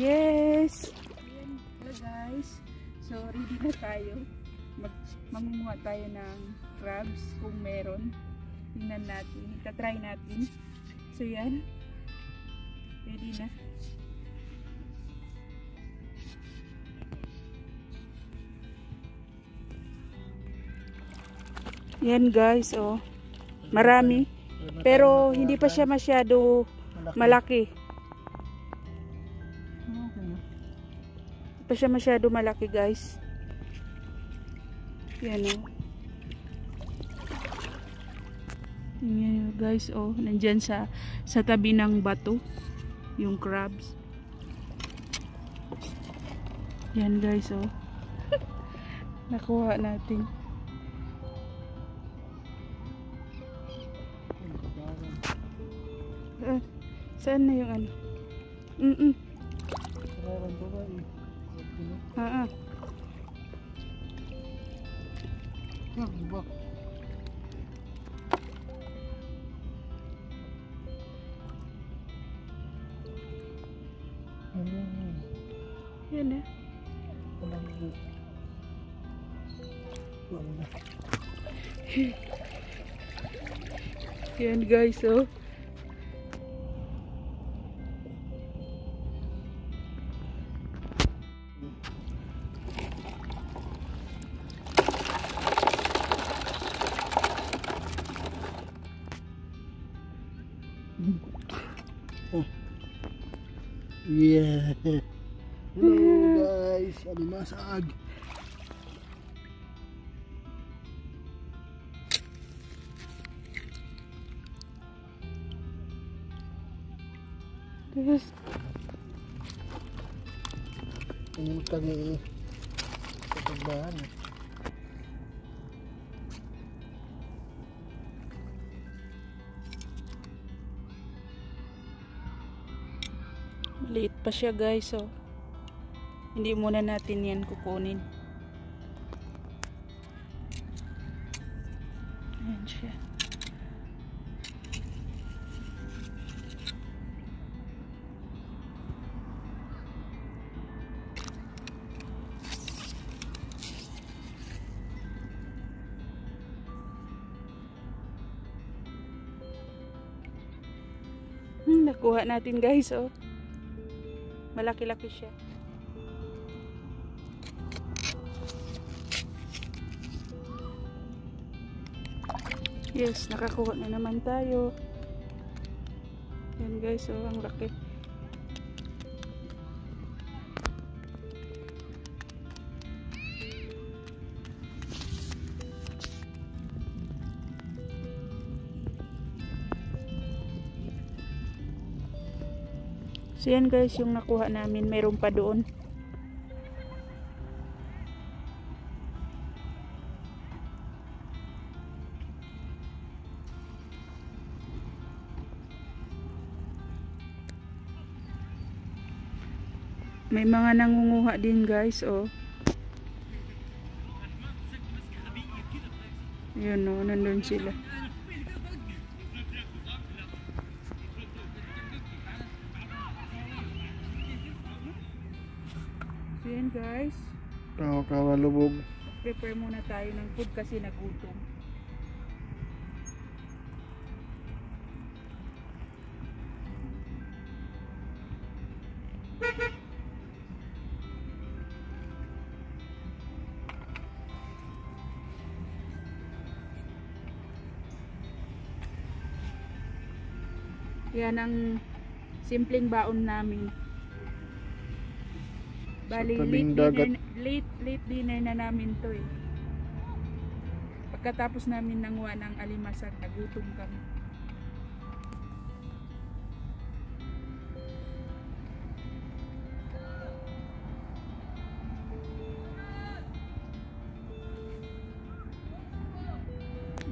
Yes! Ayan, hello guys. So, ready na tayo. Mangunguha tayo ng crabs kung meron. Tingnan natin. Itatry natin. So, yan. Ready na. Yan guys, oh. Marami. Pero hindi pa siya masyado malaki. Hindi pa siya masyado malaki guys. Yan oh. Yan guys, oh. Nandyan sa tabi ng bato. Yung crabs. Yan guys, oh. Nakuha natin. Saan na yung ano? Yan eh. Yan guys, oh. Oh. Yeah. Hello guys, alimasag. Yes. Ini magkagi sa pagbahan. Maliit pa siya guys, oh. Hindi muna natin yan kukunin. Ayan siya. Nakuha natin guys, oh. Malaki-laki siya. Yes, nakakuha na naman tayo. Yan guys, oh, ang laki. So yan guys, yung nakuha namin, mayroon pa doon. May mga nangunguha din guys, oh. Yun oh, nandun sila. So yan guys. Kamalubog. Prepare muna tayo ng food kasi nagutom. Yan ang simpleng baon namin. Bali, late dinner na namin to eh. Pagkatapos namin nanguha ng alimasag, nagutom kami.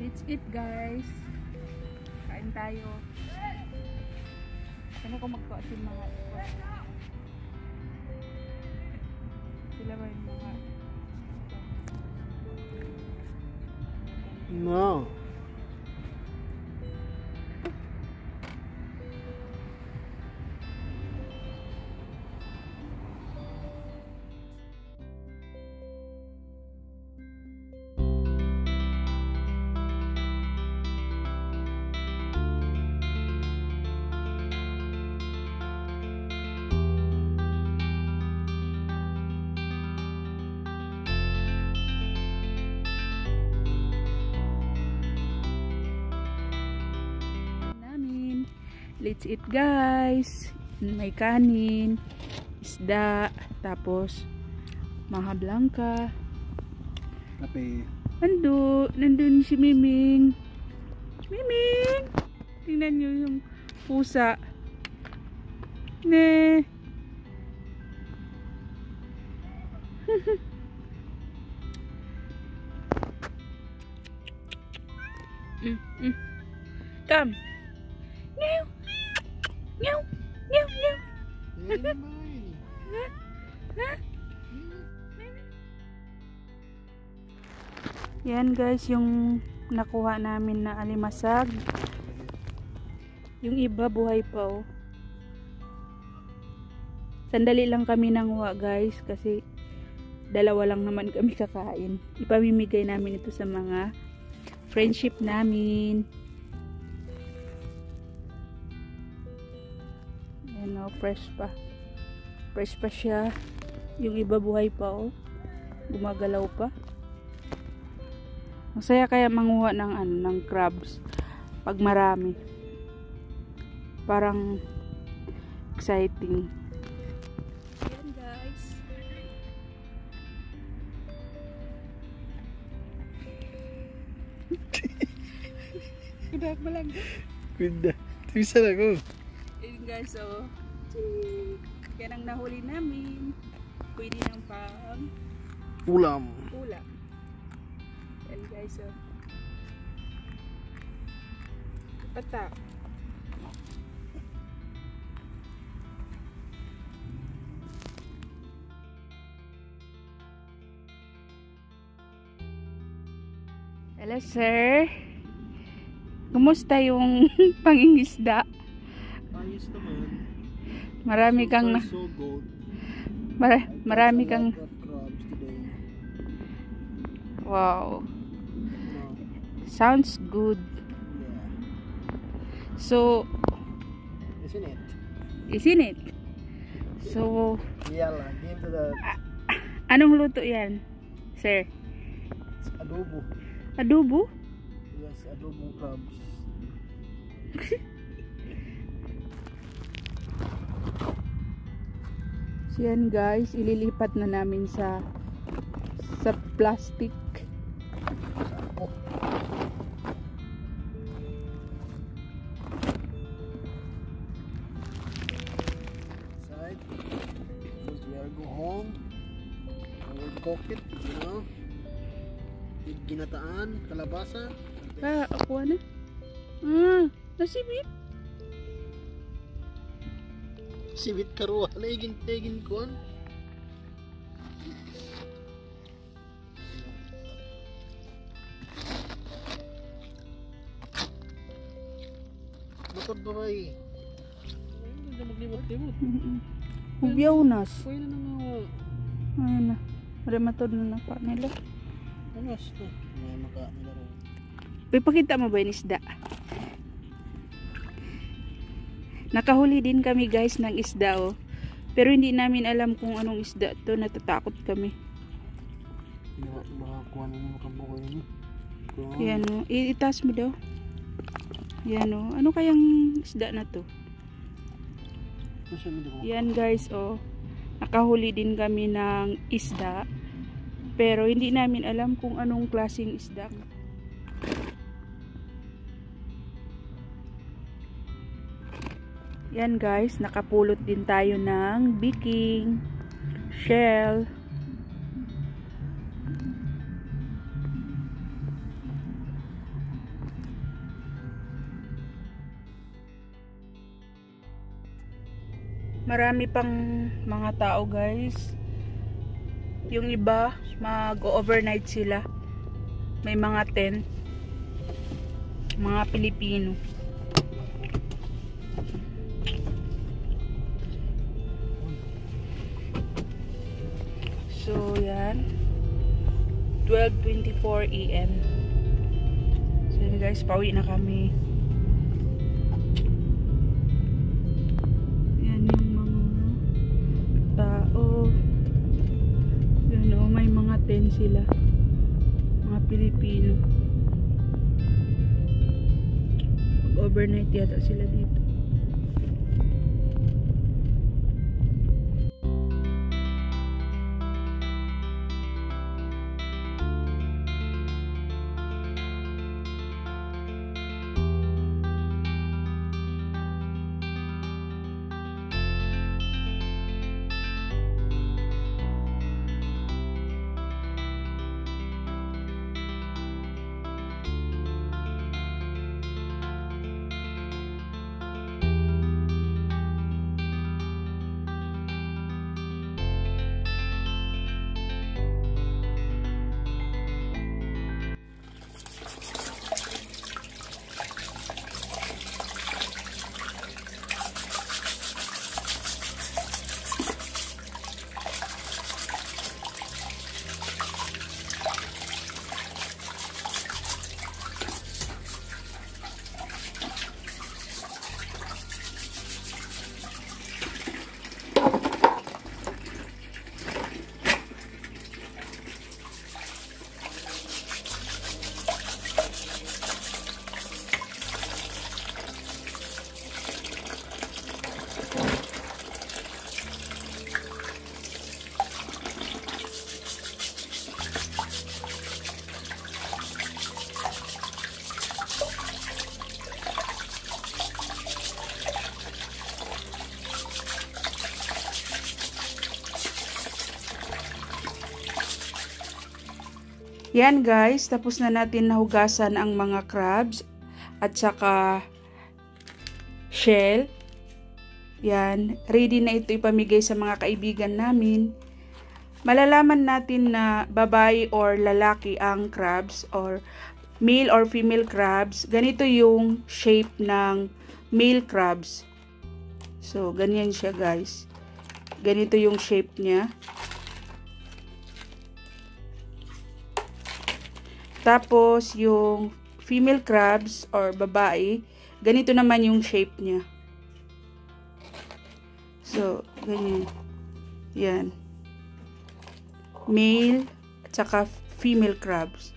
Let's eat guys. Kain tayo. Ano ko magkuha yung mga sila ba yung mga no. let's eat guys. May kanin, isda, tapos maha blanca. Kape. Nandun si Miming. Miming! Tingnan nyo yung pusa. Ne. Come. Meow. Meow. Meow. Meow. Yan guys, yung nakuha namin na alimasag. Yung iba buhay pa oh. Sandali lang kami nanguha guys kasi dalawa lang naman kami kakain. Ipamimigay namin ito sa mga friendship namin. Ayan oh, fresh pa. Fresh pa siya. Yung iba buhay pa oh. Gumagalaw pa. Masaya kaya manguha ng crabs pag marami. Parang exciting. Yan guys. Kudak mo lang. Kuda. Tibisan ako. Yan guys, so yan ang nahuli namin. Pwede ng pang Ulam. ulam. Yan guys, so pata. Hello sir. Kumusta yung pangingisda? Ayos naman. Marami kang na So good. marami kang Crabs today. wow. No. Sounds good. Yeah. So, Isn't it? So, Yala, give to the anong luto yan, sir? adobo. Adobo? Yes, adobo crabs. So yan guys, ililipat na namin sa plastic. Oh. Side. First we are go home. I will cook it, you know. Ginataan, kalabasa. Ako na. Nasibit. Sibit karuha, legin kuan. Matod ba ba eh? Hindi maglimot-limot. Ubyaw nas. Pwede na nga. Ayun na. Rematod na nakuha nila. Anas na. May maka nilaro. Ipakita mo ba yung isda? Nakahuli din kami guys ng isda oh. Pero hindi namin alam kung anong isda to. Natatakot kami. Makakuha na yung makabukoy niyo. Yan oh. Itaas mo daw. Yan oh. Ano kayang isda na to? Yan guys oh. Nakahuli din kami ng isda. Pero hindi namin alam kung anong klaseng isda. Yan guys, nakapulot din tayo ng biking, shell. Marami pang mga tao guys. Yung iba, mag-overnight sila. May mga tent. Mga Pilipino. So, yan. 12:24 AM. So, yun guys, pauwi na kami. Yan yung mga tao. Yan o, may mga tent sila. Mga Pilipino. Mag-overnight yata sila dito. Yan guys, tapos na natin nahugasan ang mga crabs at saka shell. Yan, ready na ito ipamigay sa mga kaibigan namin. Malalaman natin na babae or lalaki ang crabs or male or female crabs. Ganito yung shape ng male crabs. So, ganyan siya guys. Ganito yung shape niya. Tapos, yung female crabs or babae, ganito naman yung shape niya. So, ganyan. Yan. Male at saka female crabs.